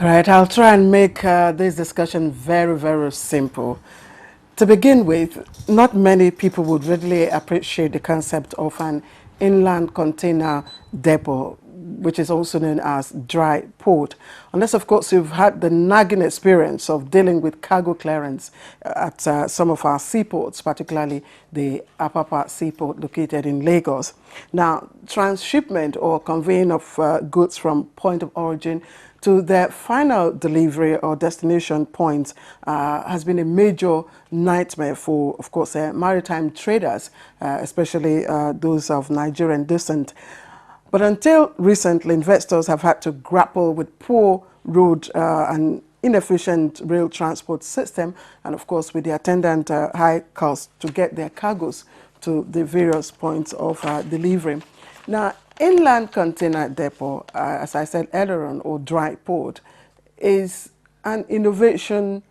All right, I'll try and make this discussion very, very simple. To begin with, not many people would readily appreciate the concept of an inland container depot, which is also known as dry port, unless, of course, you've had the nagging experience of dealing with cargo clearance at some of our seaports, particularly the Apapa seaport located in Lagos. Now, transshipment or conveying of goods from point of origin to their final delivery or destination point has been a major nightmare for, of course, maritime traders, especially those of Nigerian descent. But until recently, investors have had to grapple with poor road and inefficient rail transport system, and of course with the attendant high cost to get their cargoes to the various points of delivery. Now, inland container depot, as I said earlier on, or dry port, is an innovation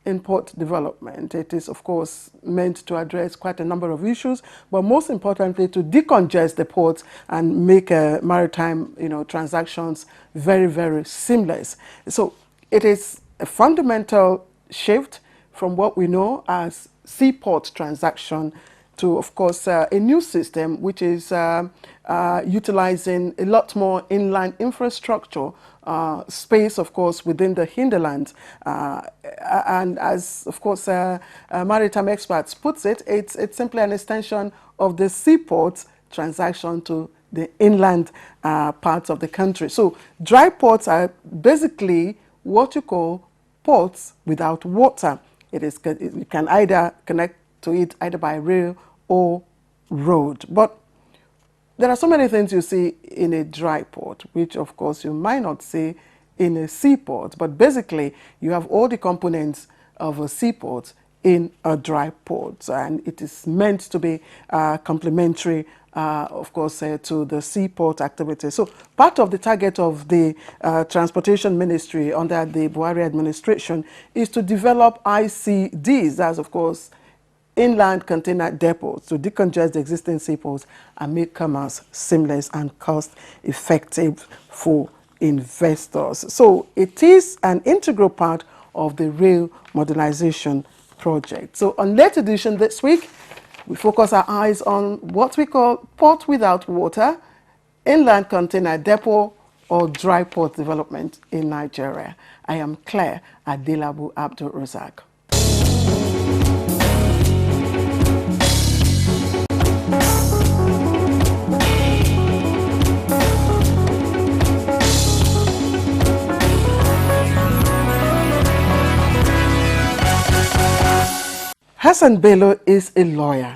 in port development. It is, of course, meant to address quite a number of issues, but most importantly, to decongest the ports and make maritime, transactions very, very seamless. So it is a fundamental shift from what we know as seaport transaction to, of course, a new system which is utilizing a lot more inland infrastructure space, of course, within the hinterland. And as, of course, maritime experts puts it, it's simply an extension of the seaport transaction to the inland parts of the country. So dry ports are basically what you call ports without water. You can either connect to it either by rail or road. But there are so many things you see in a dry port, which of course you might not see in a seaport. But basically, you have all the components of a seaport in a dry port. And it is meant to be complementary, of course, to the seaport activity. So part of the target of the Transportation Ministry under the Buhari administration is to develop ICDs, that's, of course, inland container depots, to decongest the existing seaports and make commerce seamless and cost-effective for investors. So it is an integral part of the rail modernization project. So on late edition this week, we focus our eyes on what we call port without water, inland container depot, or dry port development in Nigeria. I am Claire Adelabu Abdul Razak. Hassan Bello is a lawyer.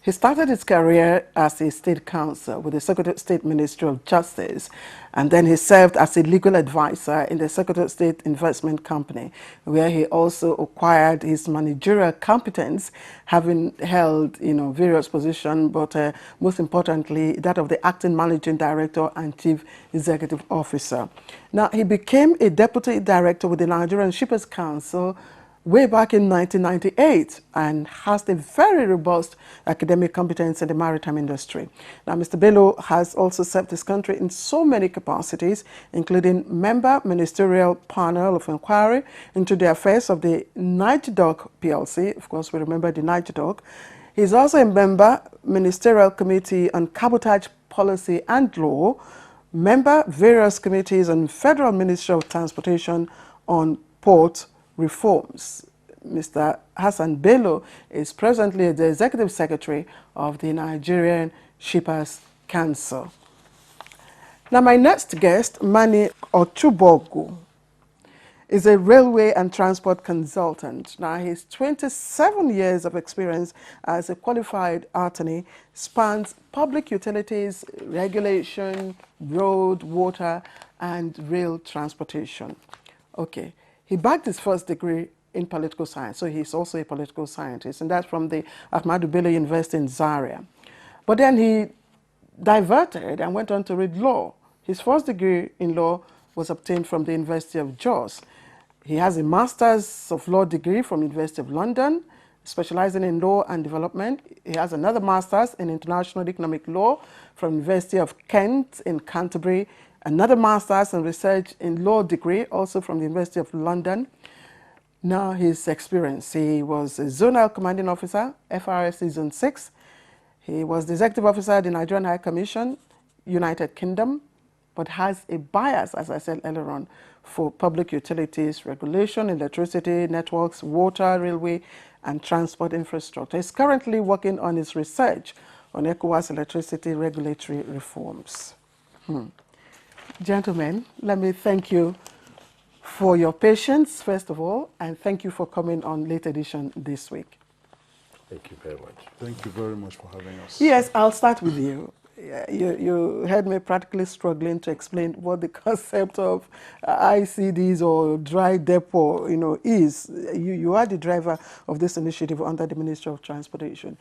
He started his career as a state counsel with the Secretary of State Ministry of Justice, and then he served as a legal advisor in the Secretary of State Investment Company, where he also acquired his managerial competence, having held various positions, but most importantly that of the acting managing director and chief executive officer. Now he became a deputy director with the Nigerian Shippers Council way back in 1998 and has a very robust academic competence in the maritime industry. Now, Mr. Bello has also served his country in so many capacities, including member ministerial panel of inquiry into the affairs of the Niger Dock PLC. Of course, we remember the Niger Dock. He's also a member ministerial committee on cabotage policy and law, member various committees on Federal Ministry of Transportation on port reforms. Mr. Hassan Bello is presently the Executive Secretary of the Nigerian Shippers Council. Now, my next guest, Mani Ochubogu, is a railway and transport consultant. Now, his 27 years of experience as a qualified attorney spans public utilities, regulation, road, water, and rail transportation. Okay, he bagged his first degree in political science, so he's also a political scientist, and that's from the Ahmadu Bello University in Zaria. But then he diverted and went on to read law. His first degree in law was obtained from the University of Jos. He has a Master's of Law degree from University of London, specializing in law and development. He has another Master's in International Economic Law from University of Kent in Canterbury, another Master's in Research in Law degree, also from the University of London. Now, his experience: he was a Zonal Commanding Officer, FRSC Zone 6. He was the Executive Officer at the Nigerian High Commission, United Kingdom, but has a bias, as I said earlier on, for public utilities, regulation, electricity, networks, water, railway, and transport infrastructure. He's currently working on his research on ECOWAS electricity regulatory reforms. Gentlemen, let me thank you for your patience, first of all, and thank you for coming on Late Edition this week. Thank you very much. Thank you very much for having us. Yes, I'll start with you. You heard me practically struggling to explain what the concept of ICDs or dry depot, is. You are the driver of this initiative under the Ministry of Transportation.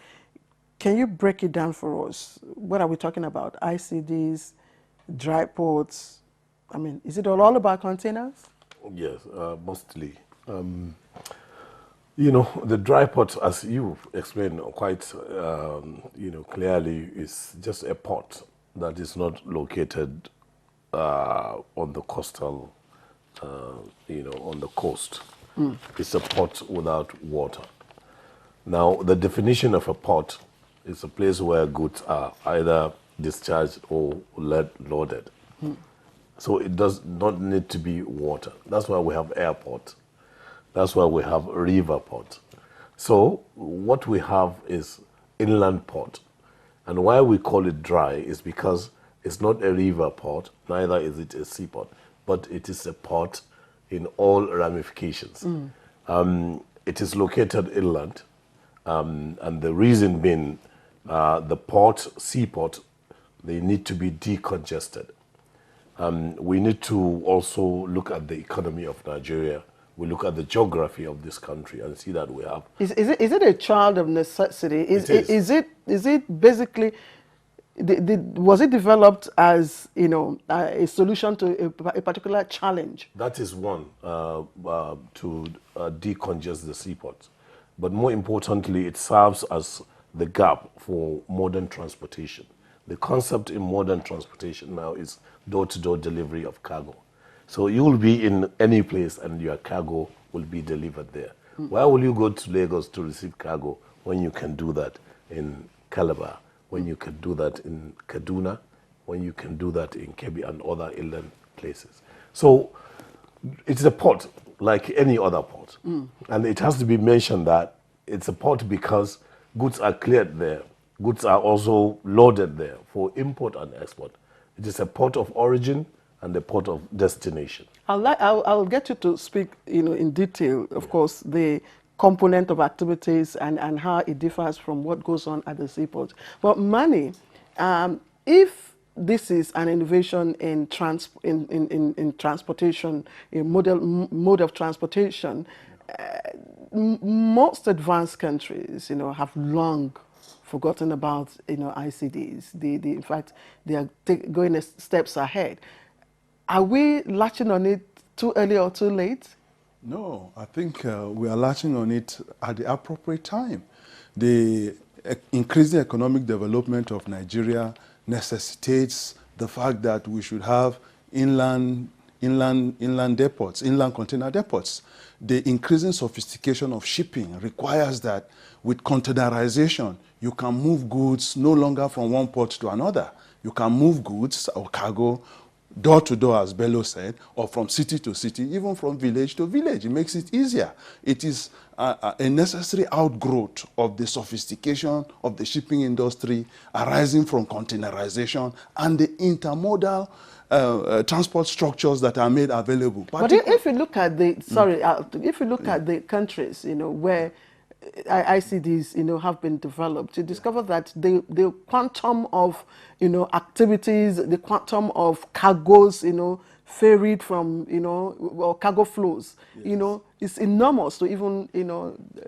Can you break it down for us? What are we talking about? ICDs, dry ports? I mean, is it all about containers? Yes, mostly. The dry port, as you explained quite, clearly, is just a port that is not located on the coastal, on the coast. It's a port without water. Now, the definition of a port is a place where goods are either discharged or loaded. So it does not need to be water. That's why we have airport. That's why we have river port. So what we have is inland port. And why we call it dry is because it's not a river port, neither is it a seaport, but it is a port in all ramifications. It is located inland, and the reason being the seaport, they need to be decongested. We need to also look at the economy of Nigeria. We look at the geography of this country and see that we have. Is it a child of necessity? Is it basically, was it developed as a solution to a particular challenge? That is one, to decongest the seaport. But more importantly, it serves as the gap for modern transportation. The concept in modern transportation now is door-to-door delivery of cargo. So you will be in any place and your cargo will be delivered there. Why will you go to Lagos to receive cargo when you can do that in Calabar, when you can do that in Kadena, when you can do that in Kebbi and other inland places? So it's a port like any other port. And it has to be mentioned that it's a port because goods are cleared there. Goods are also loaded there for import and export. It is a port of origin and a port of destination. I'll get you to speak in detail, of course, the component of activities and how it differs from what goes on at the seaport. But Mani, if this is an innovation in transportation, a mode of transportation, most advanced countries, have long forgotten about, ICDs. In fact, they are going steps ahead. Are we latching on it too early or too late? No, I think we are latching on it at the appropriate time. The increasing economic development of Nigeria necessitates the fact that we should have inland depots, inland container depots. The increasing sophistication of shipping requires that with containerization, you can move goods no longer from one port to another. You can move goods or cargo door to door, as Bello said, or from city to city, even from village to village. It makes it easier. It is a necessary outgrowth of the sophistication of the shipping industry arising from containerization and the intermodal transport structures that are made available. But if you look at the, sorry, if you look at the countries, where ICDs, have been developed, you discover that the quantum of, activities, the quantum of cargoes, ferried from, or cargo flows, is enormous to even,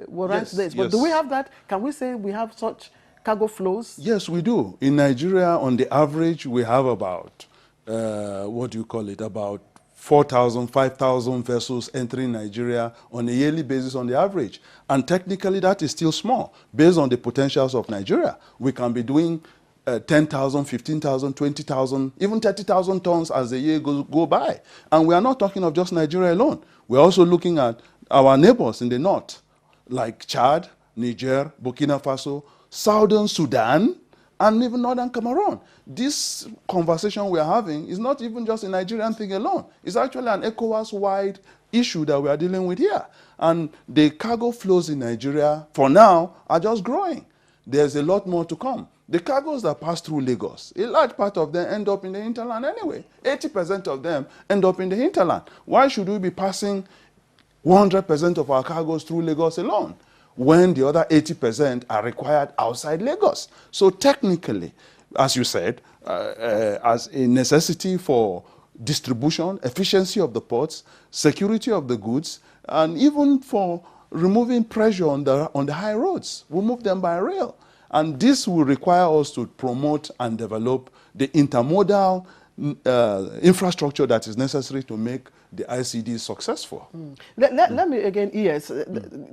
warrant this. But do we have that? Can we say we have such cargo flows? Yes, we do. In Nigeria, on the average, we have about, about 4,000, 5,000 vessels entering Nigeria on a yearly basis on the average. And technically, that is still small. Based on the potentials of Nigeria, we can be doing 10,000, 15,000, 20,000, even 30,000 tons as the year go by. And we are not talking of just Nigeria alone. We're also looking at our neighbors in the north, like Chad, Niger, Burkina Faso, Southern Sudan, and even Northern Cameroon. This conversation we are having is not even just a Nigerian thing alone. It's actually an ECOWAS-wide issue that we are dealing with here. And the cargo flows in Nigeria, for now, are just growing. There's a lot more to come. The cargoes that pass through Lagos, a large part of them end up in the hinterland anyway. 80% of them end up in the hinterland. Why should we be passing 100% of our cargoes through Lagos alone, when the other 80% are required outside Lagos? So technically, as you said, as a necessity for distribution, efficiency of the ports, security of the goods, and even for removing pressure on the high roads, we move them by rail. And this will require us to promote and develop the intermodal infrastructure that is necessary to make the ICD successful. Let me again, yes,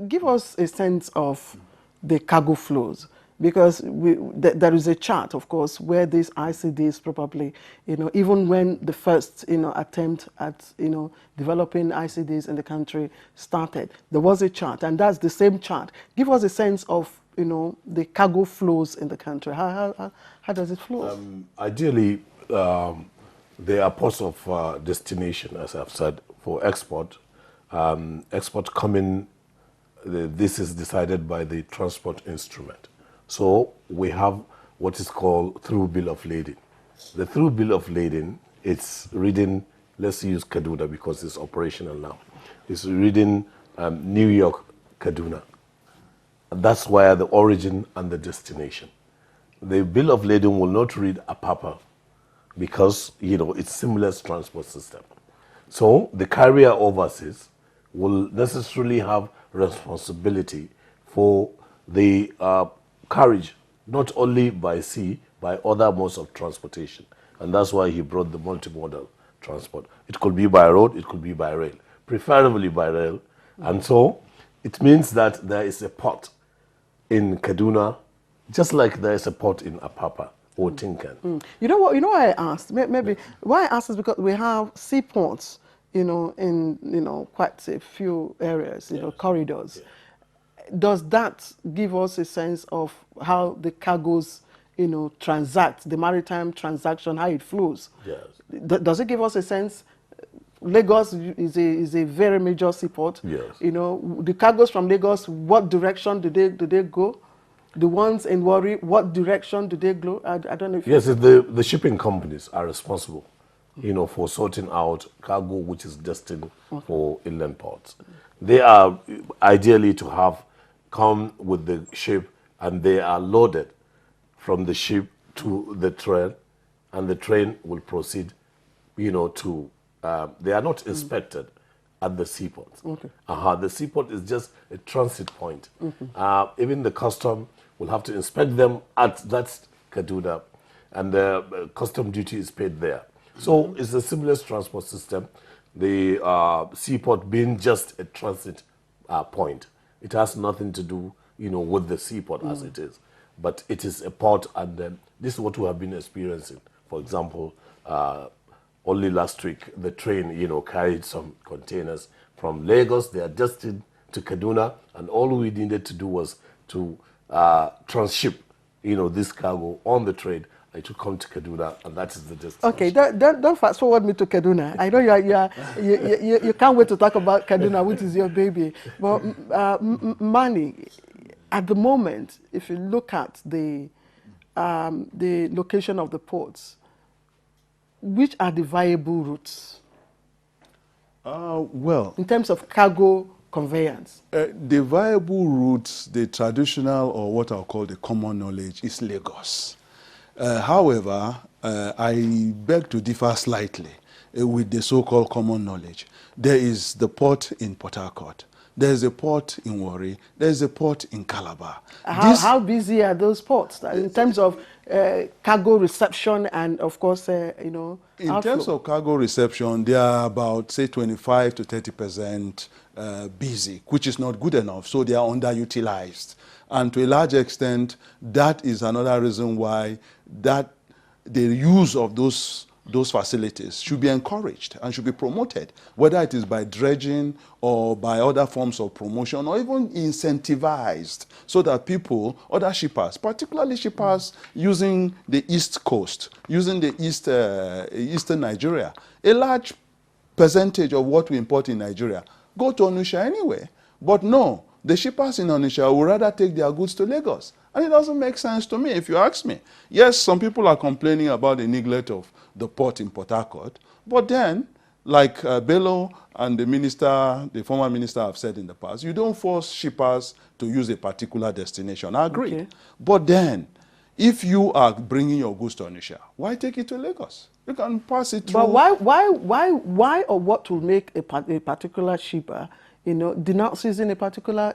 give us a sense of the cargo flows, because there is a chart, of course, where these ICDs probably, even when the first, attempt at, developing ICDs in the country started, there was a chart, and that's the same chart. Give us a sense of, the cargo flows in the country. How does it flow? Ideally, they are ports of destination, as I've said, for export. Export coming, this is decided by the transport instrument. So we have what is called through bill of lading. The through bill of lading, it's reading, let's use Kadena because it's operational now. It's reading New York, Kadena. That's where the origin and the destination. The bill of lading will not read Apapa because, it's seamless transport system. So the carrier overseas will necessarily have responsibility for the carriage, not only by sea, by other modes of transportation. And that's why he brought the multimodal transport. It could be by road, it could be by rail, preferably by rail. And so it means that there is a port in Kaduna, just like there is a port in Apapa or Tinkan. You know what? Why I asked? Maybe why I asked is because we have seaports, in quite a few areas, corridors. Yeah. Does that give us a sense of how the cargoes, transact, the maritime transaction, how it flows? Yes. Does it give us a sense? Lagos is a very major seaport. Yes. The cargoes from Lagos, what direction do they go? The ones in Warri, what direction do they go? I don't know if yes, the shipping companies are responsible, for sorting out cargo which is destined for inland ports. They are ideally to have come with the ship, and they are loaded from the ship to the train, and the train will proceed, to they are not inspected at the seaport. Okay. The seaport is just a transit point. Even the custom will have to inspect them at that Kaduna, and the custom duty is paid there. So it's a seamless transport system. the seaport being just a transit point. It has nothing to do, with the seaport as it is. But it is a port, and this is what we have been experiencing. For example, only last week, the train, carried some containers from Lagos. They adjusted to Kaduna, and all we needed to do was to transship, this cargo on the train. It will come to Kaduna, and that is the destination. Okay, don't fast forward me to Kaduna. I know you can't wait to talk about Kaduna, which is your baby. But Mani, at the moment, if you look at the location of the ports, which are the viable routes? Well, in terms of cargo conveyance. The viable routes, the traditional, or what I'll call the common knowledge, is Lagos. However, I beg to differ slightly with the so-called common knowledge. There is the port in Port Harcourt. There's a port in Warri. There's a port in Calabar. How busy are those ports in terms of cargo reception and, of course, In outflow? terms of cargo reception, they are about, say, 25 to 30% busy, which is not good enough. So they are underutilized. And to a large extent, that is another reason why the use of those facilities should be encouraged and should be promoted, whether it is by dredging or by other forms of promotion, or even incentivized, so that people, other shippers, particularly shippers using the East Coast, using the Eastern Nigeria, a large percentage of what we import in Nigeria go to Onitsha anyway. But no, the shippers in Onitsha would rather take their goods to Lagos. And it doesn't make sense to me, if you ask me. Yes, some people are complaining about the neglect of the port in Port Harcourt, but then, like Bello and the former minister have said in the past, you don't force shippers to use a particular destination. I agree. Okay. But then, if you are bringing your goods to Onitsha, why take it to Lagos? You can pass it through. But why or what will make a particular shipper, denounce using a particular,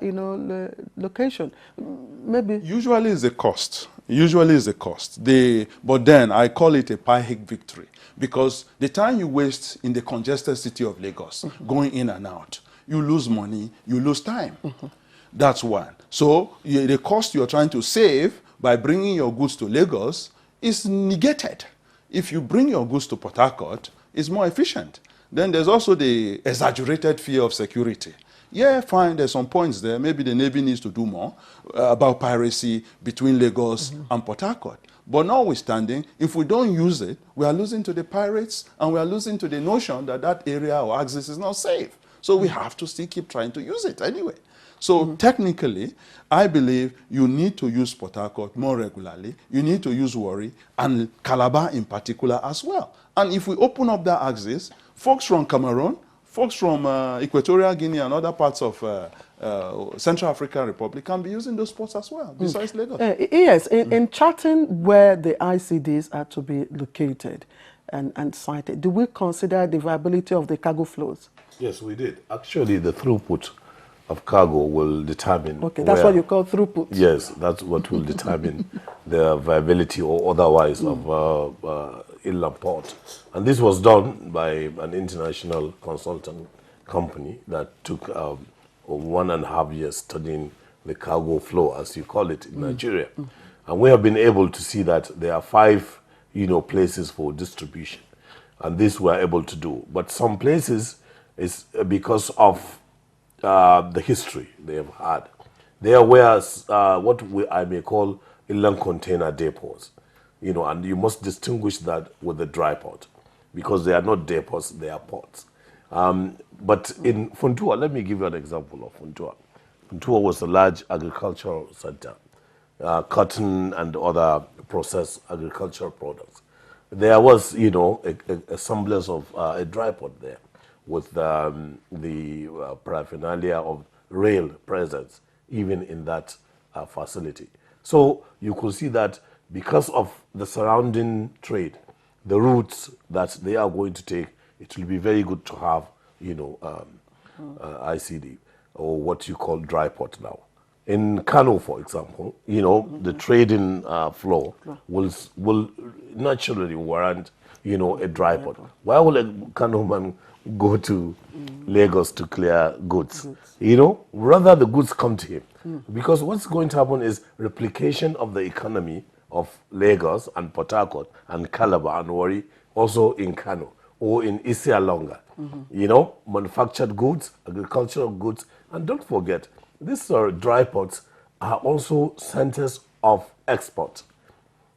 location? Maybe. Usually it's the cost. Usually it's the cost. But then I call it a pie-hig victory, because the time you waste in the congested city of Lagos, going in and out, you lose money, you lose time. That's one. So the cost you're trying to save by bringing your goods to Lagos is negated. If you bring your goods to Port Harcourt, it's more efficient. Then there's also the exaggerated fear of security. Yeah, fine, there's some points there. Maybe the Navy needs to do more about piracy between Lagos and Port Harcourt. But notwithstanding, if we don't use it, we are losing to the pirates, and we are losing to the notion that that area or axis is not safe. So we have to still keep trying to use it anyway. So technically, I believe you need to use Port Harcourt more regularly. You need to use Warri and Calabar in particular as well. And if we open up that axis, folks from Cameroon, folks from Equatorial Guinea and other parts of Central African Republic can be using those ports as well, besides Lagos. Yes, in charting where the ICDs are to be located and sited, do we consider the viability of the cargo flows? Yes, we did. Actually, the throughput of cargo will determine. Okay, that's what you call throughput. Yes, that's what will determine the viability or otherwise of inland port. And this was done by an international consultant company that took 1.5 years studying the cargo flow, as you call it, in Nigeria. And we have been able to see that there are 5, places for distribution. And this we are able to do. But some places is because of the history they have had. They are where I may call inland container depots, and you must distinguish that with the dry port, because they are not depots, they are ports. But in Funtua, let me give you an example of Funtua. Funtua was a large agricultural center, cotton and other processed agricultural products. There was, a semblance of a dry port there, with the paraphernalia of rail presence, even in that facility. So you could see that because of the surrounding trade, the routes that they are going to take, it will be very good to have, ICD, or what you call dry port now, In Kano, for example, you know, the trading flow will naturally warrant, you know, a dry port. Why will a Kano man go to Lagos to clear goods? You know, rather the goods come to him. Because what's going to happen is replication of the economy of Lagos and Port Harcourt and Calabar and Warri, also in Kano or in Isialonga. You know, manufactured goods, agricultural goods, and don't forget, these dry ports are also centers of export.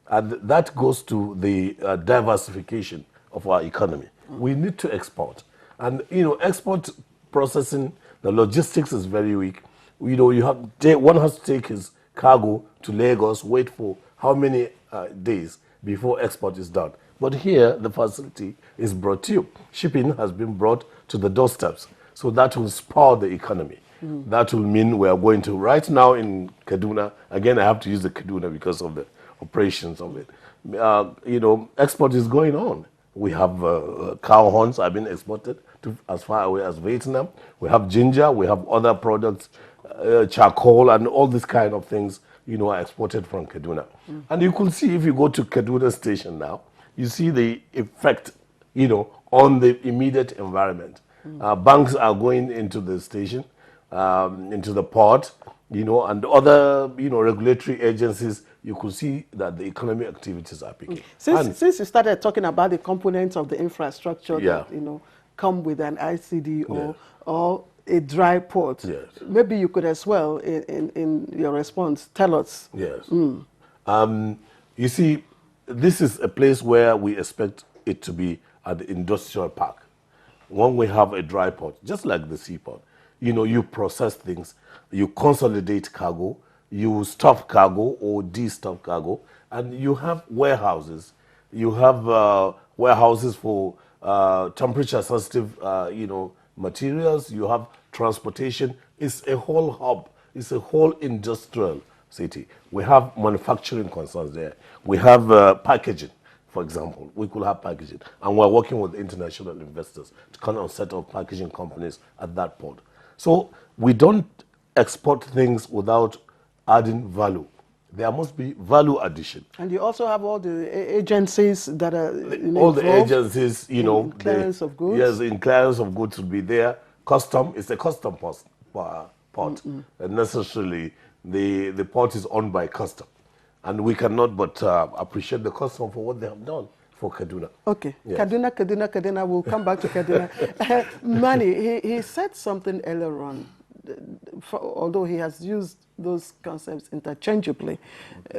And that goes to the diversification of our economy. We need to export. And, you know, export processing, the logistics is very weak. You know, one has to take his cargo to Lagos, wait for how many days before export is done. But here, the facility is brought to you. Shipping has been brought to the doorsteps. So that will spur the economy. That will mean we are going to, right now in Kaduna, again, I have to use the Kaduna because of the operations of it. You know, export is going on. We have cow horns have been exported to as far away as Vietnam. We have ginger, we have other products, charcoal, and all these kind of things, you know, are exported from Kaduna. And you could see if you go to Kaduna station now, you see the effect, you know, on the immediate environment. Banks are going into the station, into the port, you know, and other, you know, regulatory agencies. You could see that the economic activities are picking. Since you started talking about the components of the infrastructure Yeah. that, you know, come with an ICD Yes. or a dry port, Yes. maybe you could as well, in your response, tell us. Yes. You see, this is a place where we expect it to be at the industrial park. When we have a dry port, just like the seaport, you know, you process things, you consolidate cargo, you stuff cargo or de-stuff cargo, and you have warehouses. You have warehouses for temperature-sensitive, you know, materials. You have transportation. It's a whole hub. It's a whole industrial city. We have manufacturing concerns there. We have packaging, for example. We could have packaging. And we're working with international investors to kind of set up packaging companies at that port. So we don't export things without adding value. There must be value addition. And you also have all the agencies that are All the involved agencies, you know, in clearance of goods. Yes, in clearance of goods will be there. Custom, it's a custom port. And necessarily, the port is owned by custom. And we cannot but appreciate the custom for what they have done for Kaduna. Okay, Yes. Kaduna, we'll come back to Kaduna. Manny, he said something earlier on, although he has used those concepts interchangeably,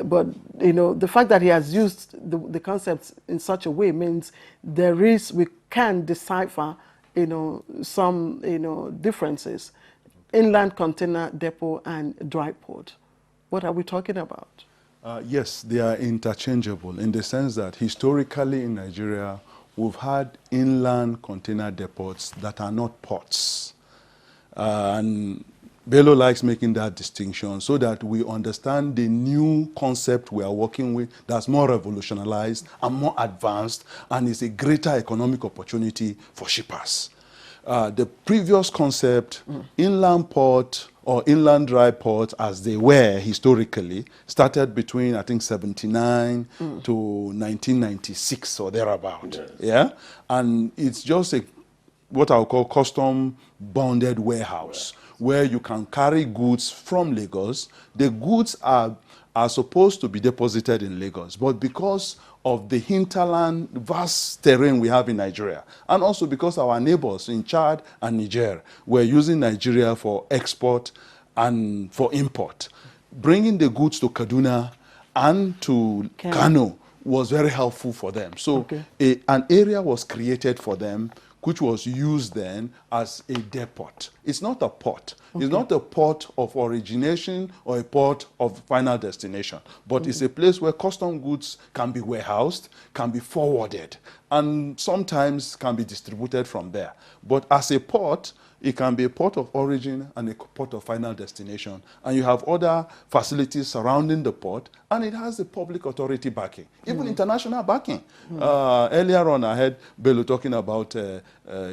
but, you know, the fact that he has used the concepts in such a way means we can decipher, you know, some, you know, differences. Inland container depot and dry port. What are we talking about? Yes, they are interchangeable in the sense that historically in Nigeria, we've had inland container depots that are not ports. And Bello likes making that distinction so that we understand the new concept we are working with that's more revolutionized and more advanced and is a greater economic opportunity for shippers. The previous concept, inland port or inland dry port, as they were historically, started between, I think, 79 to 1996 or thereabout. Yes. Yeah? And it's just what I'll call custom bonded warehouse, where you can carry goods from Lagos. The goods are supposed to be deposited in Lagos, but because of the hinterland, vast terrain we have in Nigeria, and also because our neighbors in Chad and Niger were using Nigeria for export and for import, bringing the goods to Kaduna and to Kano was very helpful for them. So an area was created for them, which was used then as a depot. It's not a port. It's not a port of origination or a port of final destination, but it's a place where custom goods can be warehoused, can be forwarded, and sometimes can be distributed from there. But as a port, It can be a port of origin and a port of final destination. And you have other facilities surrounding the port, and it has the public authority backing, even international backing. Earlier on, I heard Bello talking about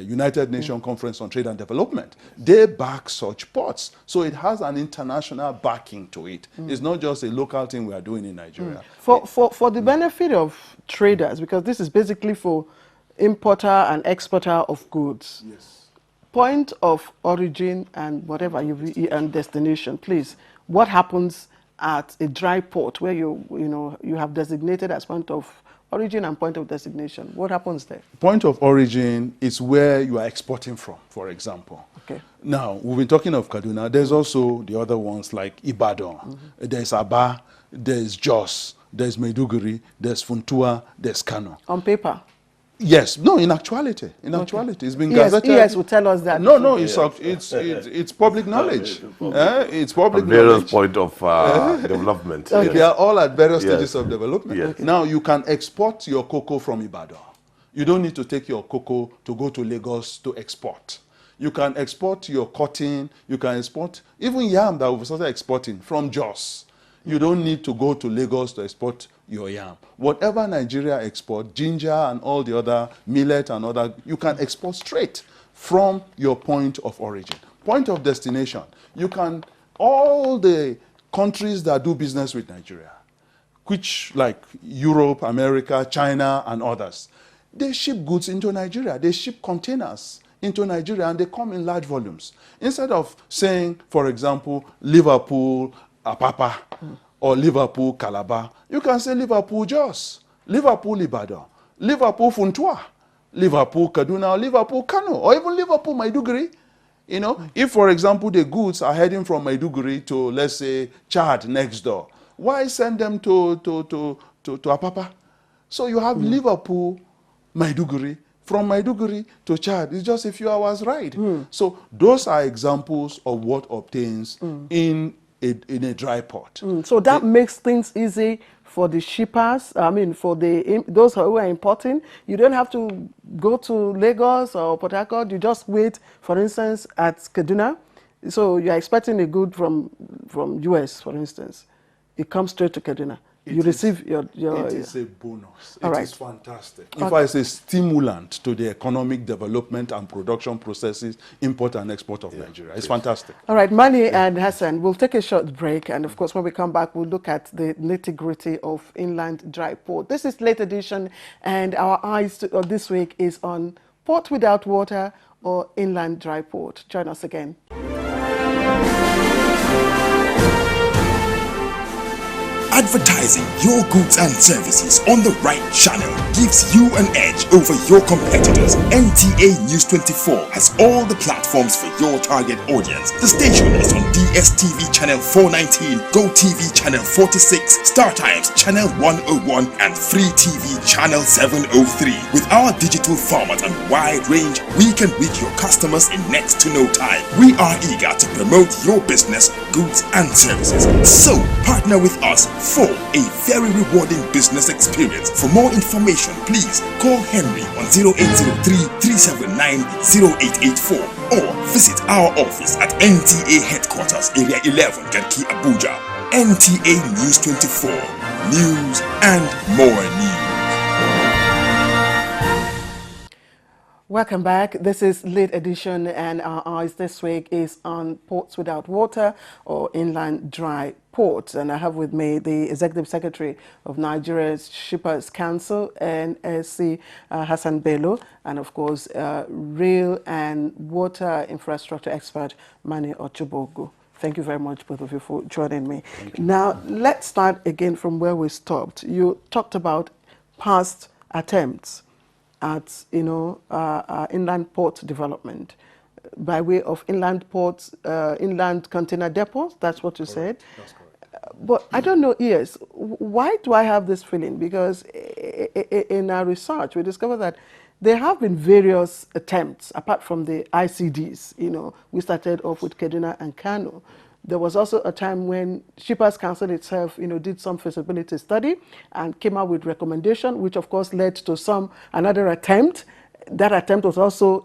United Nations Conference on Trade and Development. They back such ports. So it has an international backing to it. It's not just a local thing we are doing in Nigeria. For the benefit of traders, because this is basically for importer and exporter of goods. Yes. Point of origin and whatever and destination, please. What happens at a dry port where you have designated as point of origin and point of destination? What happens there? Point of origin is where you are exporting from, for example. Okay. Now, we've been talking of Kaduna. There's also the other ones like Ibadan. There's Aba, there's Jos, there's Maiduguri, there's Funtua, there's Kano. On paper? Yes. No, in actuality. In actuality. It's been Yes, gazetted. ES will tell us that. No, it's public knowledge. It's public Various knowledge. point of development. They are all at various stages of development. Yes. Now, you can export your cocoa from Ibadan. You don't need to take your cocoa to go to Lagos to export. You can export your cotton. You can export even yam that we've started exporting from Jos. You don't need to go to Lagos to export your yam. Whatever Nigeria export, ginger and all the other millet and other, you can export straight from your point of origin. Point of destination, you can, all the countries that do business with Nigeria, which like Europe, America, China, and others, they ship goods into Nigeria. They ship containers into Nigeria, and they come in large volumes. Instead of saying, for example, Liverpool, Apapa, or Liverpool, Calabar, you can say Liverpool, Jos, Liverpool, Ibadan, Liverpool, Funtua, Liverpool, Kaduna, or Liverpool, Kano, or even Liverpool, Maiduguri. You know, if, for example, the goods are heading from Maiduguri to, let's say, Chad next door, why send them to Apapa? So you have Liverpool, Maiduguri. From Maiduguri to Chad, it's just a few hours ride. So those are examples of what obtains in a dry port. So that makes things easy for the shippers. I mean, for those who are importing. You don't have to go to Lagos or Port Harcourt. You just wait, for instance, at Kaduna. So you're expecting a good from US, for instance. It comes straight to Kaduna. You receive your... It is a bonus. All right. It is fantastic. In fact, it's a stimulant to the economic development and production processes, import and export of Nigeria. It's fantastic. All right, Mani and Hassan, we'll take a short break. And of course, when we come back, we'll look at the nitty-gritty of inland dry port. This is late edition, and our eyes this week is on port without water or inland dry port. Join us again. Advertising your goods and services on the right channel gives you an edge over your competitors. NTA News 24 has all the platforms for your target audience. The station is on DSTV channel 419, GoTV channel 46, StarTimes channel 101, and Free TV channel 703. With our digital format and wide range, we can reach your customers in next to no time. We are eager to promote your business, goods, and services. So partner with us for a very rewarding business experience. For more information, please call Henry on 0803-379-0884 or visit our office at NTA Headquarters, Area 11, Garki, Abuja. NTA News 24. News and more news. Welcome back. This is late edition, and our eyes this week is on ports without water or inland dry ports. And I have with me the Executive Secretary of Nigeria's Shippers Council, NSC, Hassan Bello, and of course, rail and water infrastructure expert, Mani Ochubogu. Thank you very much, both of you, for joining me. Now, let's start again from where we stopped. You talked about past attempts at inland port development by way of inland ports, inland container depots. That's what you said. That's correct. But I don't know, yes, why do I have this feeling? Because in our research, we discovered that there have been various attempts, apart from the ICDs. We started off with Kadena and Kano. There was also a time when Shippers Council itself, did some feasibility study and came out with recommendation, which of course led to another attempt. That attempt was also,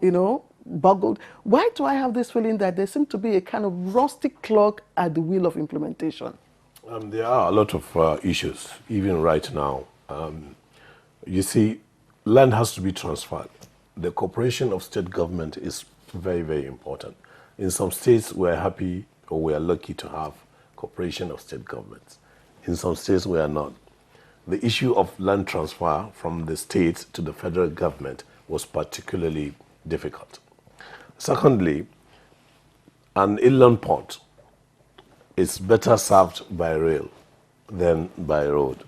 boggled. Why do I have this feeling that there seems to be a kind of rusty clock at the wheel of implementation? There are a lot of issues, even right now. You see, land has to be transferred. The cooperation of state government is very, very important. In some states, we're happy or we are lucky to have cooperation of state governments. In some states, we are not. The issue of land transfer from the state to the federal government was particularly difficult. Secondly, an inland port is better served by rail than by road.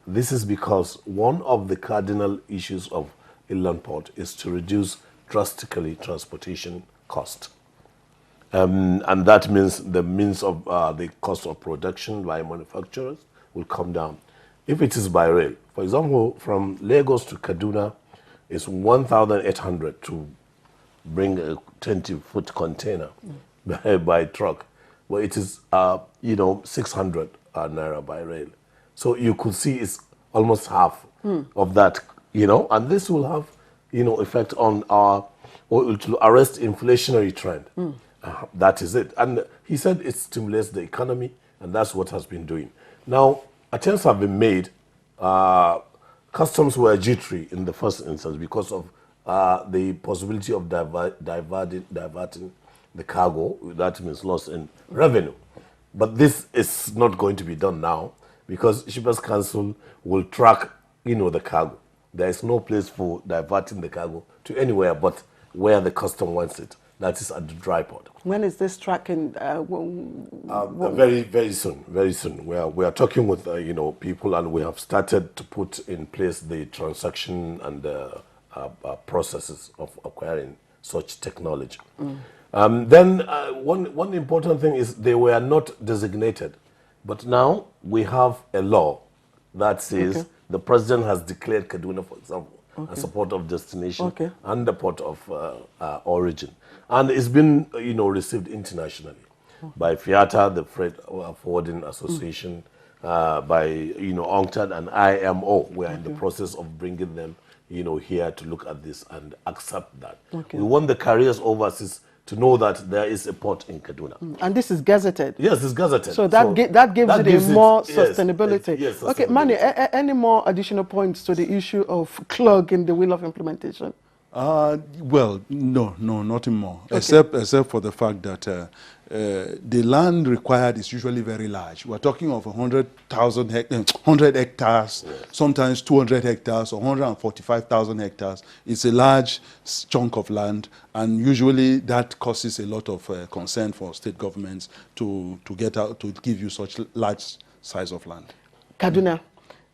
This is because one of the cardinal issues of inland port is to reduce drastically transportation cost. And that means the means of the cost of production by manufacturers will come down. If it is by rail, for example, from Lagos to Kaduna, it's 1,800 to bring a 20-foot container by truck. Well, it is, 600 naira by rail. So you could see it's almost half of that, and this will have, effect on or it will arrest inflationary trend. That is it. And he said it stimulates the economy, and that's what has been doing. Now, attempts have been made. Customs were jittery in the first instance because of the possibility of diverting the cargo. That means loss in revenue. But this is not going to be done now because Shippers Council will track, the cargo. There is no place for diverting the cargo to anywhere but where the custom wants it. That is at the dry port. When is this tracking? Very, very soon. Very soon. We are talking with people, and we have started to put in place the transaction and the processes of acquiring such technology. Then one important thing is they were not designated, but now we have a law that says the president has declared Kaduna, for example, as a port of destination and a port of origin. And it's been, received internationally by FIATA, the Freight Forwarding Association, by, UNCTAD and IMO. We are in the process of bringing them, here to look at this and accept that. We want the carriers overseas to know that there is a port in Kaduna. And this is gazetted? Yes, it's gazetted. So that gives it more sustainability. Yes, Okay, Mani, any more additional points to the issue of clog in the wheel of implementation? Well, no, nothing more. Except for the fact that the land required is usually very large. We're talking of 100 hectares, sometimes 200 hectares, or 145,000 hectares. It's a large chunk of land, and usually that causes a lot of concern for state governments to get out to give you such large size of land. Kaduna.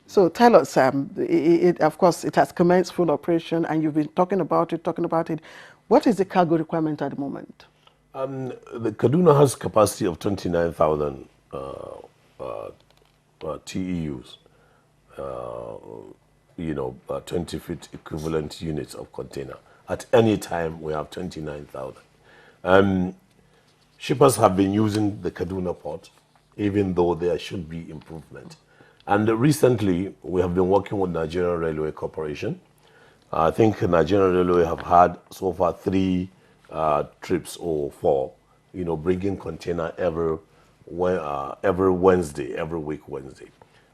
So tell us, of course, it has commenced full operation, and you've been talking about it. What is the cargo requirement at the moment? The Kaduna has capacity of 29,000 TEUs, 20-feet equivalent units of container. At any time, we have 29,000. Shippers have been using the Kaduna port, even though there should be improvement. And recently, we have been working with Nigerian Railway Corporation. I think Nigerian Railway have had so far 3 trips or 4, bringing container every Wednesday, every week Wednesday.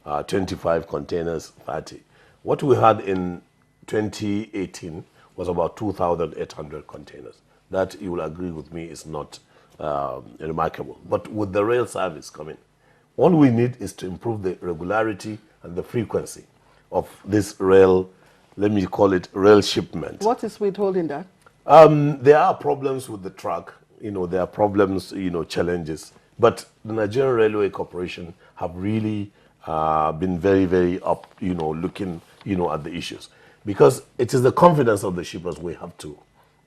25 containers, 30. What we had in 2018 was about 2,800 containers. That, you will agree with me, is not remarkable. But with the rail service coming, all we need is to improve the regularity and the frequency of this rail, let me call it rail shipment. What is withholding that? There are problems with the track, there are problems, challenges. But the Nigerian Railway Corporation have really been very, very up, looking, at the issues. Because it is the confidence of the shippers we have to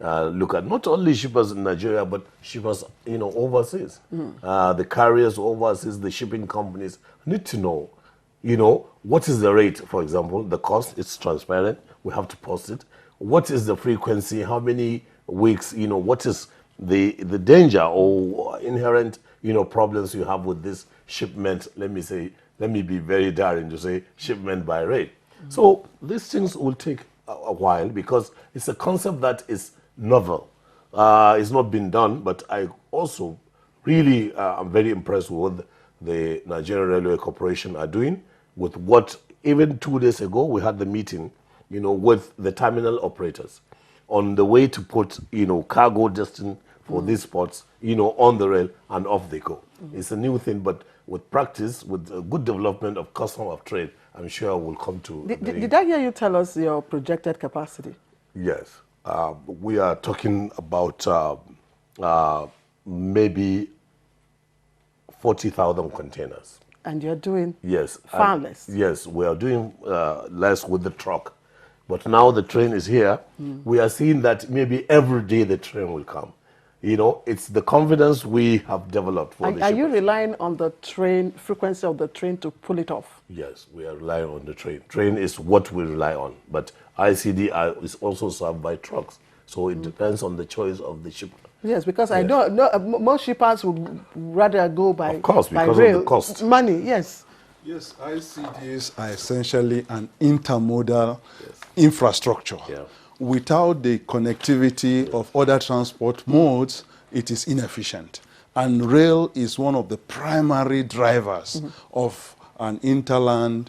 look at. Not only shippers in Nigeria, but shippers, overseas. The carriers overseas, the shipping companies need to know, what is the rate, for example, the cost, it's transparent, we have to post it. What is the frequency, how many weeks, what is the danger or inherent, problems you have with this shipment, let me be very daring to say shipment by rate. So these things will take a while because it's a concept that is novel. It's not been done, but I also really am very impressed with what the Nigerian Railway Corporation are doing with what, even 2 days ago, we had the meeting, with the terminal operators on the way to put, cargo destined for these ports, on the rail, and off they go. It's a new thing, but with practice, with a good development of custom of trade, I'm sure we'll come to... Did I hear you tell us your projected capacity? Yes. We are talking about maybe 40,000 containers. And you're doing Yes. far less. Yes, we are doing less with the truck. But now the train is here. We are seeing that maybe every day the train will come. It's the confidence we have developed for the Are you shippers. relying on the frequency of the train to pull it off? Yes, we are relying on the train. Train is what we rely on. But ICD is also served by trucks. So it depends on the choice of the shipper. Yes, because I know most shippers would rather go by, Of course, by because rail. of the cost. Money, yes. Yes, ICDs are essentially an intermodal infrastructure. Yeah. Without the connectivity of other transport modes, it is inefficient. And rail is one of the primary drivers of an interland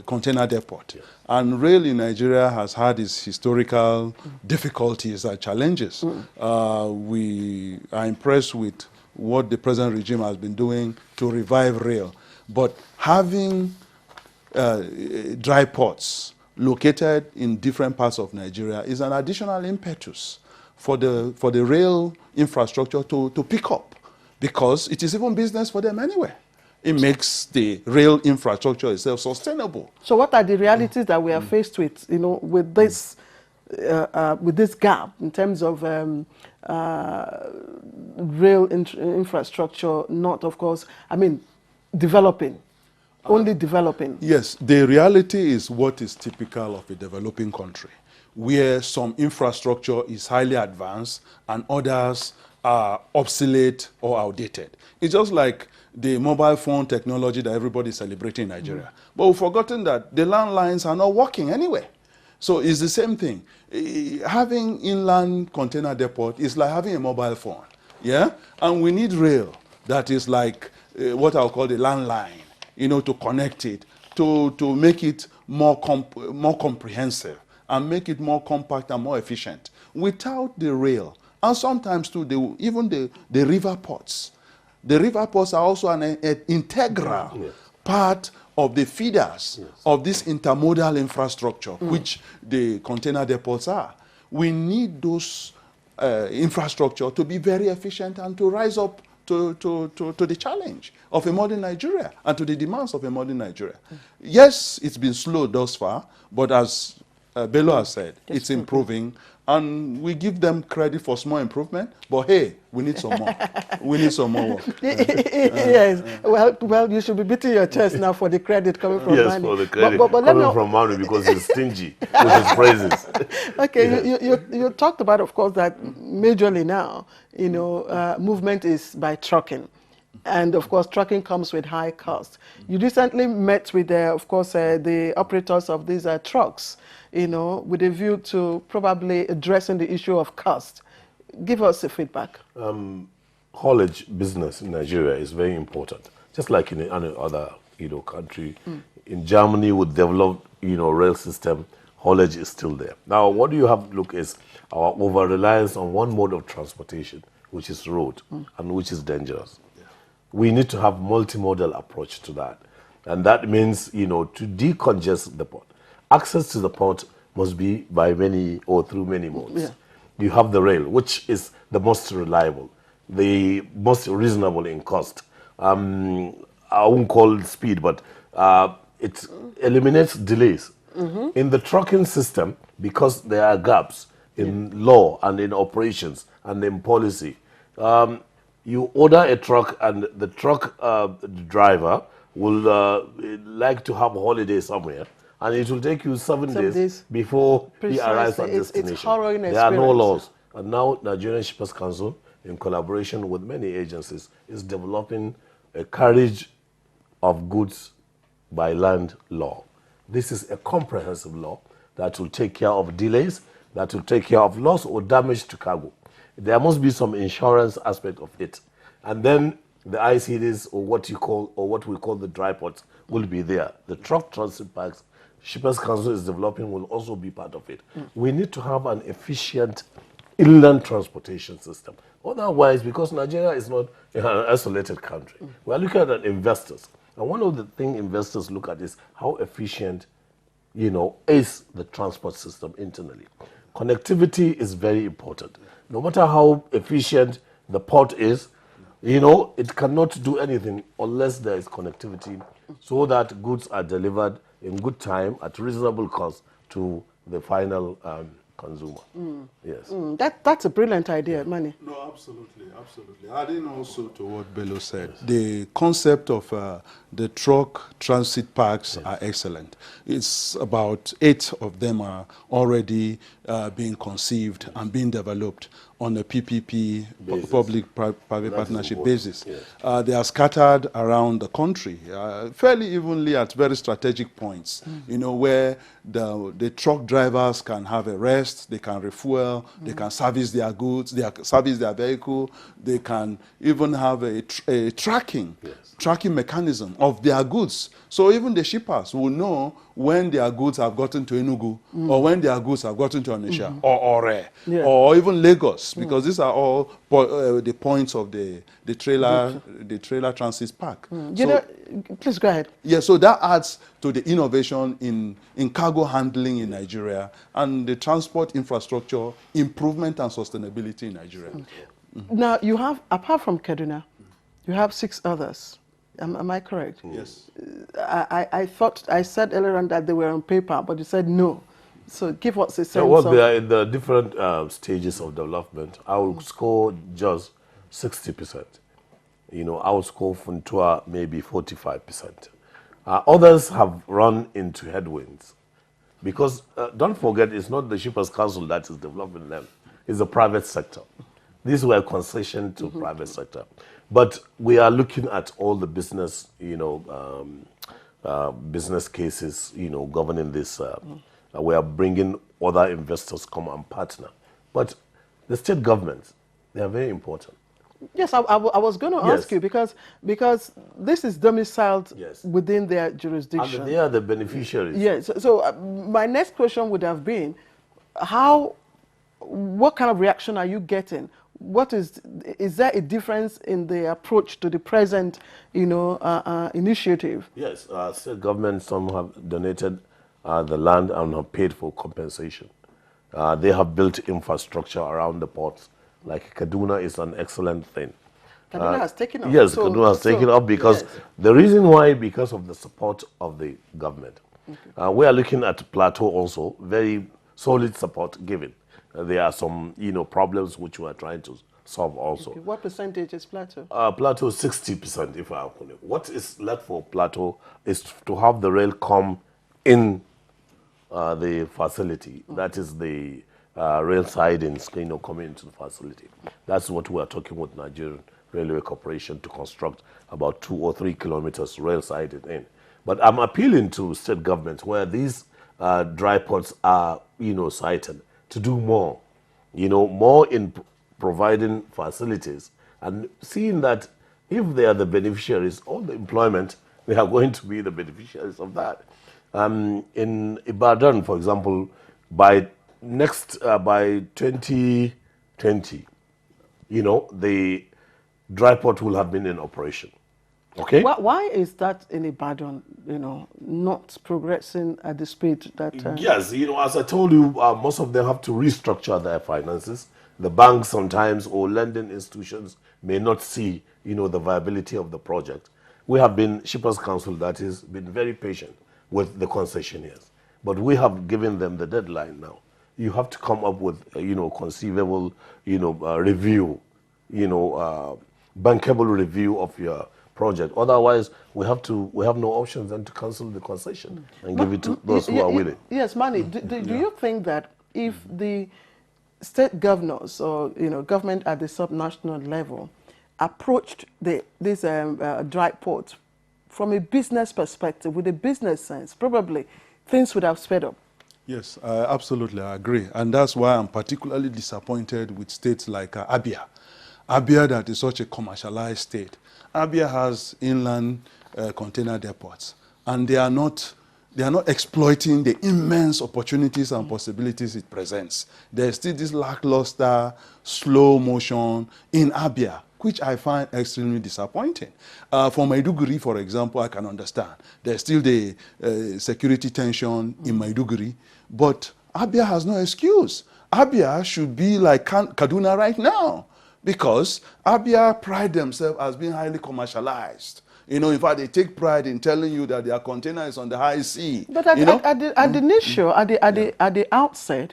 container depot. And rail in Nigeria has had its historical difficulties and challenges. We are impressed with what the present regime has been doing to revive rail. But having dry ports located in different parts of Nigeria is an additional impetus for the rail infrastructure to pick up, because it is even business for them anyway. It makes the rail infrastructure itself sustainable. So what are the realities that we are faced with, with this gap in terms of rail infrastructure, not, of course, developing, only developing? Yes, the reality is what is typical of a developing country, where some infrastructure is highly advanced and others are obsolete or outdated. It's just like the mobile phone technology that everybody is celebrating in Nigeria. But we've forgotten that the landlines are not working anyway. So it's the same thing. Having inland container depot is like having a mobile phone. Yeah? And we need rail that is like what I'll call the landline, to connect it, to make it more comprehensive and make it more compact and more efficient. Without the rail, and sometimes too, even the river ports. The river ports are also an integral part of the feeders of this intermodal infrastructure, which the container depots are. We need those infrastructure to be very efficient and to rise up to the challenge of a modern Nigeria and to the demands of a modern Nigeria. Yes, it's been slow thus far, but as Bello has said, it's improving, and we give them credit for small improvement, but hey, we need some more. We need some more work. Yes, well, you should be beating your chest now for the credit coming from Yes, Mani. for the credit but coming from Manu, because he's stingy with his praises. Okay, you talked about, of course, that majorly now, movement is by trucking. And of course, trucking comes with high cost. You recently met with, of course, the operators of these trucks, with a view to probably addressing the issue of cost. Give us a feedback. Haulage business in Nigeria is very important, just like in any other country. In Germany, with developed rail system, haulage is still there. Now, what you have to look is our over-reliance on one mode of transportation, which is road, and which is dangerous. We need to have multimodal approach to that. And that means, to decongest the port. Access to the port must be by many or through many modes. Yeah. You have the rail, which is the most reliable, the most reasonable in cost. I won't call it speed, but it eliminates delays. In the trucking system, because there are gaps in law and in operations and in policy, you order a truck and the truck driver will like to have a holiday somewhere, and it will take you seven days before he arrives at destination. It's harrowing There are no experience. laws. And now Nigerian Shippers Council, in collaboration with many agencies, is developing a carriage of goods by land law. This is a comprehensive law that will take care of delays, that will take care of loss or damage to cargo. There must be some insurance aspect of it. And then the ICDs, or what we call the dry ports, will be there. The truck transit parks Shippers Council is developing will also be part of it. We need to have an efficient inland transportation system. Otherwise, because Nigeria is not an isolated country, we are looking at investors. And one of the things investors look at is how efficient, is the transport system internally. Connectivity is very important. No matter how efficient the port is, it cannot do anything unless there is connectivity so that goods are delivered in good time at reasonable cost to the final consumer. Yes. That's a brilliant idea, Manny. No, absolutely, absolutely. Adding also to what Bello said, the concept of the truck transit parks are excellent. It's about 8 of them are already being conceived and being developed on a PPP, public-private partnership basis. Yes. They are scattered around the country, fairly evenly at very strategic points, where the truck drivers can have a rest, they can refuel, they can service their goods, they can service their vehicle, they can even have a tracking mechanism of their goods. So even the shippers will know when their goods have gotten to Enugu or when their goods have gotten to Onitsha or Ore or even Lagos, because these are all the points of the trailer transit park. Please go ahead. Yeah, so that adds to the innovation in cargo handling in Nigeria and the transport infrastructure improvement and sustainability in Nigeria. Now, you have, apart from Kadena, you have 6 others. Am I correct? Yes. I thought, I said earlier on that they were on paper, but you said no. So give us a sense Well, of... they are in the different stages of development. I will score just 60%. I will score Funtua maybe 45%. Others have run into headwinds. Because don't forget, it's not the Shippers Council that is developing them. It's the private sector. These were concession to private sector. But we are looking at all the business, business cases, governing this. We are bringing other investors come and partner. But the state governments, they are very important. Yes, I was going to ask you because this is domiciled within their jurisdiction. And they are the beneficiaries. Yes. So my next question would have been, what kind of reaction are you getting? Is there a difference in the approach to the present, initiative? Yes, state government, some have donated the land and have paid for compensation. They have built infrastructure around the ports. Like Kadena is an excellent thing. Kadena has taken up. Yes, Kadena has taken up because the reason why, because of the support of the government. We are looking at Plateau also, very solid support given. There are some, problems which we are trying to solve also. Okay. What percentage is Plateau? Plateau 60%, if I put it. What is left for Plateau is to have the rail come in the facility. That is the rail sidings, coming into the facility. That's what we are talking with Nigerian Railway Corporation to construct about 2 or 3 kilometers rail siding in. But I'm appealing to state governments where these dry ports are, sited, to do more, more in providing facilities and seeing that if they are the beneficiaries of the employment, they are going to be the beneficiaries of that. In Ibadan, for example, by 2020, the dry port will have been in operation. Okay. Why is that in Ibadan, not progressing at the speed that... Yes, as I told you, most of them have to restructure their finances. The banks sometimes or lending institutions may not see, the viability of the project. We have been, Shippers Council, that is, been very patient with the concessionaires. But we have given them the deadline now. You have to come up with, conceivable, review, bankable review of your project. Otherwise, we have no options than to cancel the concession and give it to those who are willing. Yes, Manny, do you think that if the state governors or government at the subnational level approached this dry port from a business perspective, with a business sense, probably things would have sped up? Yes, absolutely, I agree. And that's why I'm particularly disappointed with states like Abia. Abia, that is such a commercialized state. Abia has inland container depots, and they are not exploiting the immense opportunities and possibilities it presents. There's still this lackluster, slow motion in Abia, which I find extremely disappointing. For Maiduguri, for example, I can understand. There's still the security tension in Maiduguri, but Abia has no excuse. Abia should be like Kaduna right now, because Abia pride themselves as being highly commercialized. You know, in fact, they take pride in telling you that their container is on the high sea. But You know? at the initial, at the outset,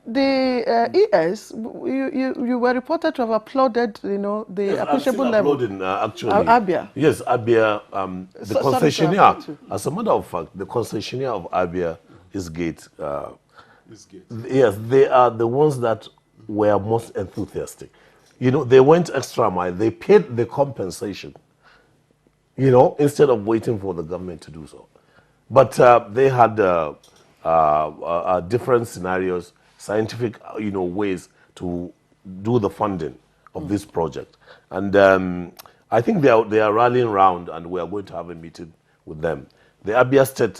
the ES, you were reported to have applauded, you know, the Yes, I'm appreciable still level. uploading, actually. Abia. Yes, Abia, the Sorry to concessionaire, interrupt you. as a matter of fact, the concessionaire of Abia is Gate. This gate. Yes, they are the ones that were most enthusiastic. You know, they went extra mile. They paid the compensation, you know, instead of waiting for the government to do so. But they had different scenarios, scientific, you know, ways to do the funding of this project. And I think they are rallying around, and we are going to have a meeting with them. The Abia State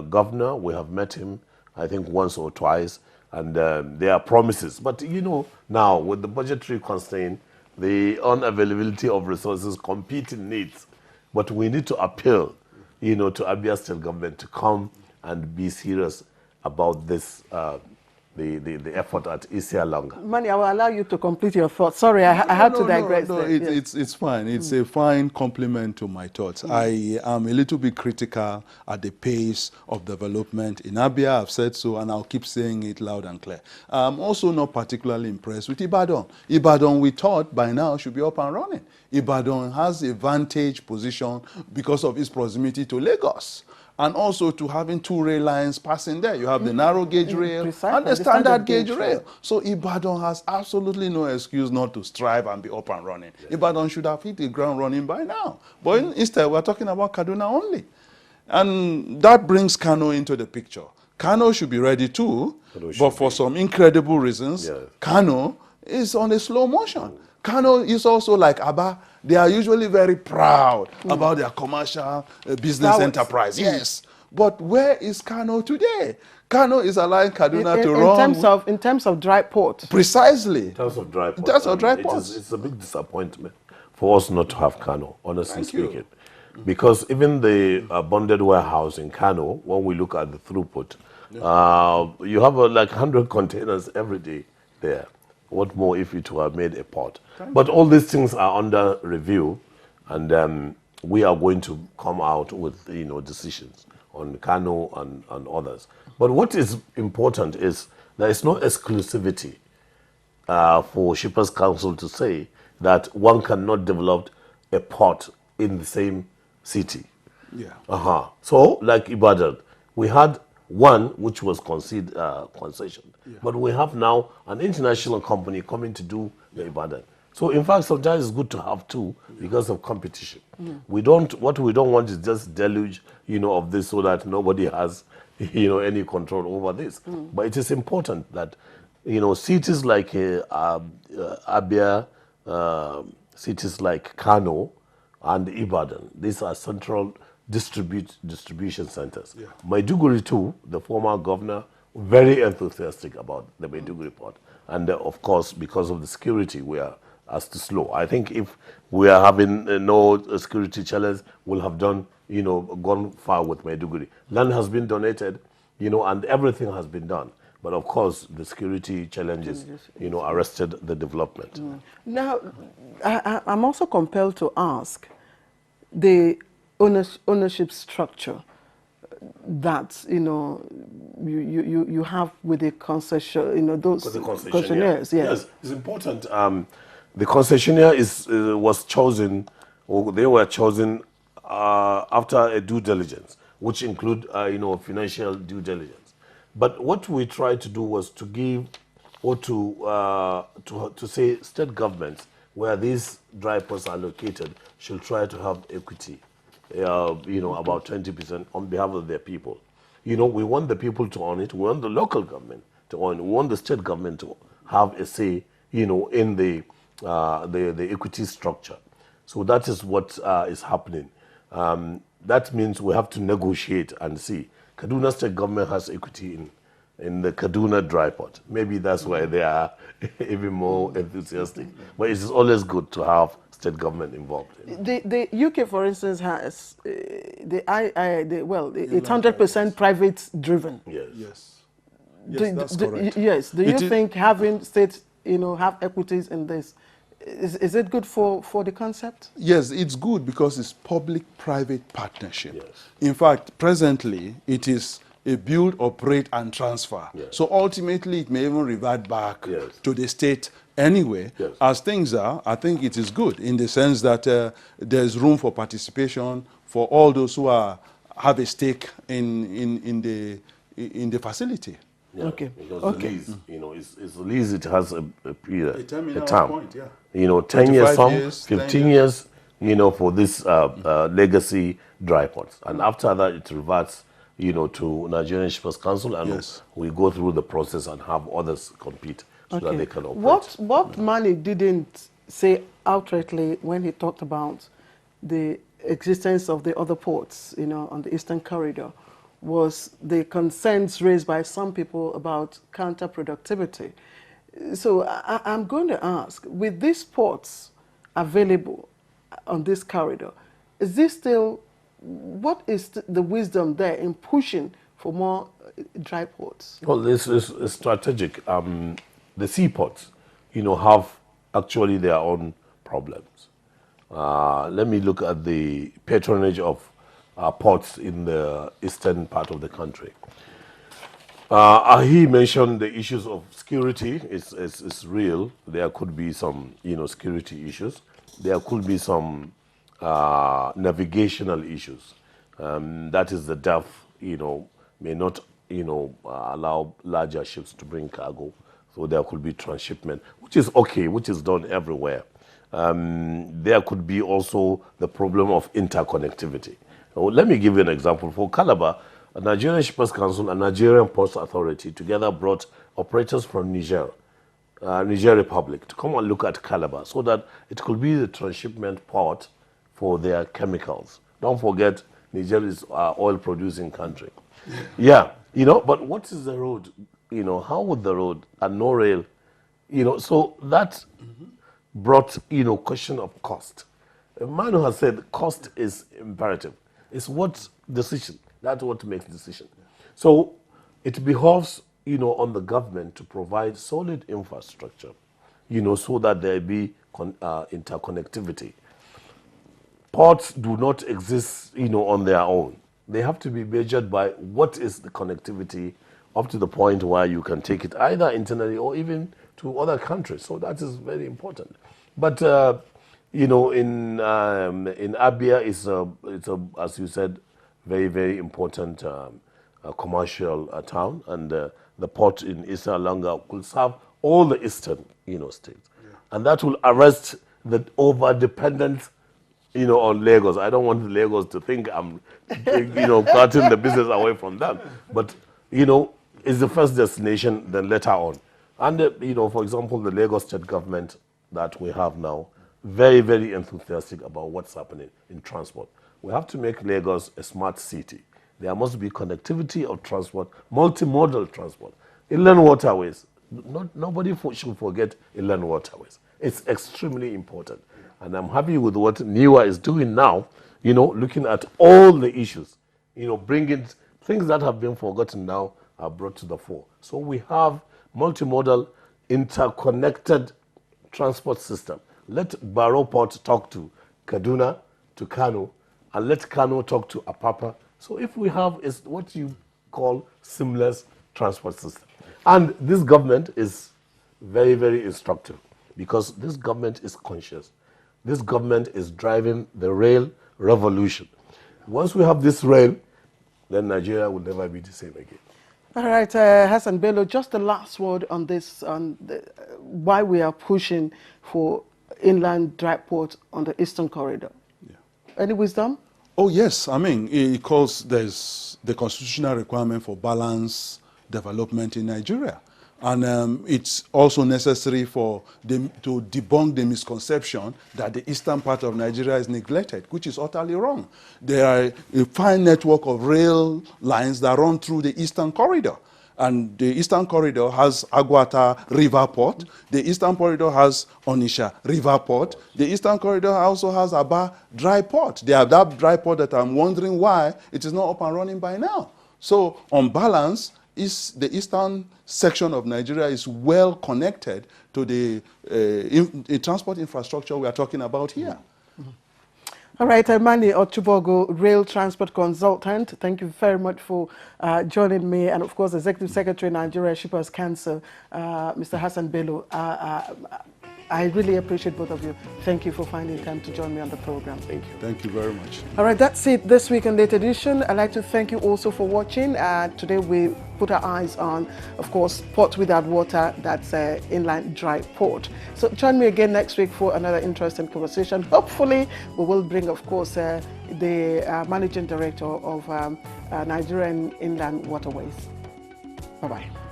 governor, we have met him, I think, once or twice, and there are promises. But, you know, now with the budgetary constraint, the unavailability of resources, competing needs, but we need to appeal, you know, to Abia State government to come and be serious about this, the effort at Isialanga. Mani, I will allow you to complete your thoughts. Sorry, I had to digress. No, there. Yes. it's fine. It's a fine compliment to my thoughts. I am a little bit critical at the pace of development in Abia. I've said so, and I'll keep saying it loud and clear. I'm also not particularly impressed with Ibadan. Ibadan, we thought by now, should be up and running. Ibadan has a vantage position because of its proximity to Lagos, and also to having two rail lines passing there. You have the narrow gauge rail Precisely, and the the standard gauge gauge rail. So Ibadan has absolutely no excuse not to strive and be up and running. Ibadan should have hit the ground running by now. But instead, we're talking about Kaduna only. And that brings Kano into the picture. Kano should be ready too, but for some incredible reasons, Kano is on a slow motion. Kano is also like Aba. They are usually very proud about their commercial business enterprise. Yes. But where is Kano today? Kano is allowing Kaduna to run. In terms of dry port. Precisely. In terms of dry ports, That's a dry ports. it's a big disappointment for us not to have Kano, honestly Thank you. speaking. Because even the bonded warehouse in Kano, when we look at the throughput, you have like 100 containers every day there. What more if it were made a port? But all these things are under review, and we are going to come out with, you know, decisions on Kano and others. But what is important is there is no exclusivity for Shippers Council to say that one cannot develop a port in the same city. Yeah. So, like Ibadan, we had one which was concession, but we have now an international company coming to do the Ibadan. So, in fact, sometimes it's good to have two because of competition. What we don't want is just deluge, you know, of this so that nobody has, you know, any control over this. But it is important that, you know, cities like Abia, cities like Kano and Ibadan, these are central distribution centers. Maiduguri too, the former governor, very enthusiastic about the Maiduguri port. And of course, because of the security, we are as to slow. I think if we are having no security challenge, we'll have done, you know, gone far with Maiduguri. Land has been donated, you know, and everything has been done. But of course, the security challenges, you know, arrested the development. Now, I'm also compelled to ask the ownership structure that, you know, you have with the concession, you know, those concessionaires. Yes, it's important. The concessionaire was chosen, or they were chosen after a due diligence, which include, you know, financial due diligence. But what we tried to do was to give, or to say state governments where these dry ports are located should try to have equity, you know, about 20% on behalf of their people. You know, we want the people to own it. We want the local government to own it. We want the state government to have a say, you know, in the equity structure. So that is what is happening. That means we have to negotiate and see. Kaduna state government has equity in the Kaduna dry port. Maybe that's why they are even more enthusiastic. But it's always good to have state government involved. The UK, for instance, has it's 100% private driven. Yes. Yes. Yes, that's correct. Yes. Do you It is- think having states, you know, have equities in this, is it good for the concept? Yes, it's good because it's public-private partnership. Yes. In fact, presently, it is a build, operate, and transfer. Yes. So ultimately, it may even revert back Yes. to the state anyway. Yes. As things are, I think it is good in the sense that there's room for participation for all those who have a stake in the facility. Yeah, Okay. Because Okay. the lease, you know, it's a lease. It has a period, A terminal term. point, yeah. You know, 10 years 25 some, years, 10 15 years. You know, for this legacy dry ports, and after that it reverts, you know, to Nigerian Shippers Council, and Yes. we go through the process and have others compete so that they can operate. What Mani didn't say outrightly when he talked about the existence of the other ports, you know, on the Eastern Corridor, was the concerns raised by some people about counterproductivity. So I'm going to ask, with these ports available on this corridor, is this still, what is the wisdom there in pushing for more dry ports? Well, this is strategic. The seaports, you know, have actually their own problems. Let me look at the patronage of ports in the eastern part of the country. He mentioned the issues of security. It's real. There could be some, you know, security issues. There could be some navigational issues. That is the depth, you know, may not, you know, allow larger ships to bring cargo. So there could be transshipment, which is okay, which is done everywhere. There could be also the problem of interconnectivity. Well, let me give you an example. For Calabar, a Nigerian Shippers Council and Nigerian Ports Authority together brought operators from Niger Republic to come and look at Calabar so that it could be the transshipment port for their chemicals. Don't forget, Niger is an oil-producing country. Yeah, you know, but what is the road? You know, how would the road and no rail, you know, so that brought, you know, question of cost. A man who has said cost is imperative. It's what decision. That's what makes decision. So it behoves, you know, on the government to provide solid infrastructure, you know, so that there be interconnectivity. Ports do not exist, you know, on their own. They have to be measured by what is the connectivity up to the point where you can take it either internally or even to other countries. So that is very important. But you know, in Abia, it's as you said, very, very important commercial town, and the port in Eastern Langa could serve all the eastern, you know, states, and that will arrest the over-dependence, you know, on Lagos. I don't want Lagos to think I'm, you know, cutting the business away from them, but you know, it's the first destination, then later on, and you know, for example, the Lagos state government that we have now, very, very enthusiastic about what's happening in transport. We have to make Lagos a smart city. There must be connectivity of transport, multimodal transport. Inland waterways, nobody should forget inland waterways. It's extremely important. And I'm happy with what NIWA is doing now, you know, looking at all the issues, you know, bringing things that have been forgotten now are brought to the fore. So we have multimodal, interconnected transport system. Let Barrow Port talk to Kaduna, to Kano, and let Kano talk to Apapa. So if we have is what you call seamless transport system. And this government is very, very instructive because this government is conscious. This government is driving the rail revolution. Once we have this rail, then Nigeria will never be the same again. All right, Hassan Bello, just the last word on this, on why we are pushing for inland dry port on the Eastern Corridor. Yeah. Any wisdom? Oh yes, I mean, because there's the constitutional requirement for balanced development in Nigeria. And it's also necessary for them to debunk the misconception that the eastern part of Nigeria is neglected, which is utterly wrong. There are a fine network of rail lines that run through the eastern corridor. And the eastern corridor has Aguata River Port. The eastern corridor has Onitsha River Port. The eastern corridor also has Aba Dry Port. They have that dry port that I'm wondering why it is not up and running by now. So on balance, the eastern section of Nigeria is well connected to the transport infrastructure we are talking about here. All right, Imani Ochubogo, Rail Transport Consultant, thank you very much for joining me. And of course, Executive Secretary, Nigeria Shippers Council, Mr. Hassan Bello. I really appreciate both of you. Thank you for finding time to join me on the program. Thank you. Thank you very much. All right, that's it this week in Late Edition. I'd like to thank you also for watching. Today we put our eyes on, of course, port without water, that's inland dry port. So join me again next week for another interesting conversation. Hopefully, we will bring, of course, the Managing Director of Nigerian Inland Waterways. Bye-bye.